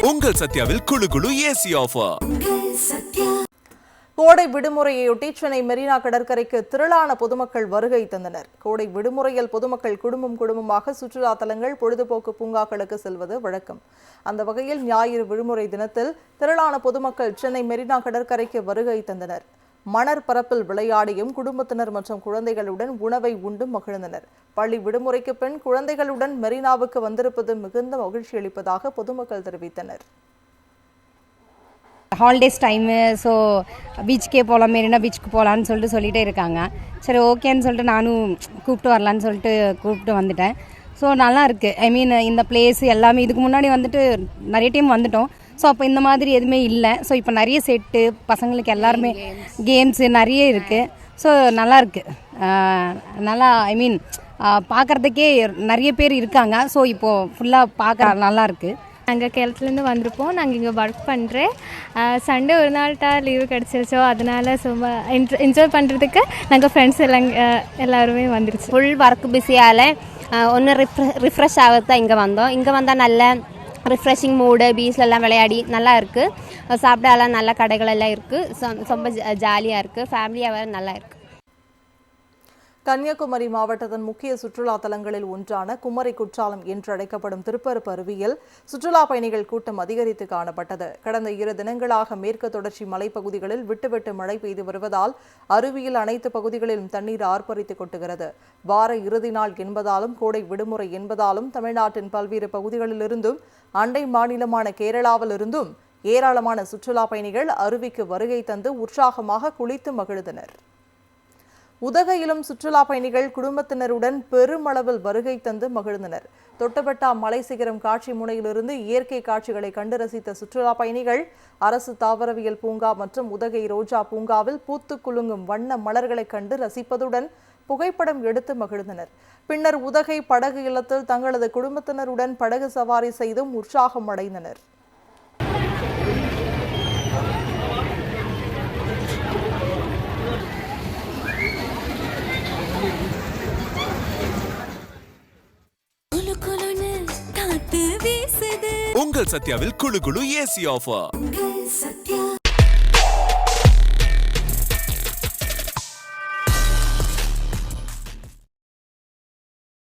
உங்கள் சத்யாவில் குளு குளு ஏசி ஆஃபர். கோடை விடுமுறையொட்டி சென்னை மெரினா கடற்கரைக்கு திரளான பொதுமக்கள் வருகை தந்தனர். கோடை விடுமுறையில் பொதுமக்கள் குடும்பமாக சுற்றுலா தலங்கள், பொழுதுபோக்கு பூங்காக்களுக்கு செல்வது வழக்கம். அந்த வகையில் ஞாயிறு விடுமுறை தினத்தில் திரளான பொதுமக்கள் சென்னை மெரினா கடற்கரைக்கு வருகை தந்தனர். மணற் பரப்பில் விளையாடியும் குடும்பத்தினர் மற்றும் குழந்தைகளுடன் உணவை உண்டும் மகிழ்ந்தனர். பள்ளி விடுமுறைக்கு பின் குழந்தைகளுடன் மெரினாவுக்கு வந்திருப்பது மிகுந்த மகிழ்ச்சி அளிப்பதாக பொதுமக்கள் தெரிவித்தனர். ஹாலிடேஸ் டைமு, ஸோ பீச்சுக்கே போகலாம், மெரினா பீச்சுக்கு போகலான்னு சொல்லிட்டே இருக்காங்க. சரி, ஓகேன்னு சொல்லிட்டு நானும் கூப்பிட்டு வரலான்னு சொல்லிட்டு கூப்பிட்டு வந்துட்டேன். ஸோ நல்லா இருக்குது. ஐ மீன், இந்த பிளேஸ் எல்லாமே இதுக்கு முன்னாடி வந்துட்டு நிறைய டைம் வந்துட்டோம். ஸோ அப்போ இந்த மாதிரி எதுவுமே இல்லை. ஸோ இப்போ நிறைய செட்டு பசங்களுக்கு எல்லாருமே கேம்ஸு நிறைய இருக்குது. ஸோ நல்லாயிருக்கு. நல்லா ஐ மீன் பார்க்குறதுக்கே நிறைய பேர் இருக்காங்க. ஸோ இப்போது ஃபுல்லாக பார்க்க நல்லாயிருக்கு. நாங்கள் கேரளத்துலேருந்து வந்திருப்போம். நாங்கள் இங்கே ஒர்க் பண்ணுறேன். சண்டே ஒரு நாள்கிட்ட லீவு கிடச்சிருச்சோ, அதனால் சும்மா என்ஜாய் பண்ணுறதுக்கு நாங்கள் ஃப்ரெண்ட்ஸ் எல்லாருமே வந்துருச்சு. ஃபுல் ஒர்க் பிஸியால் ஒன்று ரிஃப்ரெஷ் ஆகிறது இங்கே வந்தோம். இங்கே வந்தால் நல்ல ரிஃப்ரெஷிங் மூடு, பீச்லெல்லாம் விளையாடி நல்லா இருக்குது. சாப்பிடலாம், நல்ல கடைகள் எல்லாம் இருக்குது. ரொம்ப ஜாலியாக இருக்குது. ஃபேமிலியாக நல்லா இருக்குது. கன்னியாகுமரி மாவட்டத்தின் முக்கிய சுற்றுலா தலங்களில் ஒன்றான குமரி குற்றாலம் என்றழைக்கப்படும் திருப்பரப்பு அருவியில் சுற்றுலா பயணிகள் கூட்டம் அதிகரித்து காணப்பட்டது. கடந்த 2 தினங்களாக மேற்கு தொடர்ச்சி மலைப்பகுதிகளில் விட்டுவிட்டு மழை பெய்து வருவதால் அருவியில் அனைத்து பகுதிகளிலும் தண்ணீர் ஆர்ப்பரித்து கொட்டுகிறது. வார இறுதி நாள் என்பதாலும் கோடை விடுமுறை என்பதாலும் தமிழ்நாட்டின் பல்வேறு பகுதிகளிலிருந்தும் அண்டை மாநிலமான கேரளாவிலிருந்தும் ஏராளமான சுற்றுலா பயணிகள் அருவிக்கு வருகை தந்து உற்சாகமாக குளித்து மகிழ்ந்தனர். உதகையிலும் சுற்றுலா பயணிகள் குடும்பத்தினருடன் பெருமளவில் வருகை தந்து மகிழ்ந்தனர். தொட்டபெட்டா மலை சிகரம் காட்சி முனையிலிருந்து இயற்கை காட்சிகளை கண்டு ரசித்த சுற்றுலா பயணிகள் அரசு தாவரவியல் பூங்கா மற்றும் உதகை ரோஜா பூங்காவில் பூத்து குலுங்கும் வண்ண மலர்களை கண்டு ரசிப்பதுடன் புகைப்படம் எடுத்து மகிழ்ந்தனர். பின்னர் உதகை படகு இல்லத்தில் தங்களது குடும்பத்தினருடன் படகு சவாரி செய்தும் உற்சாகம் அடைந்தனர். உங்கள் சத்யாவில் குளு குளு ஏசி ஆஃபர்.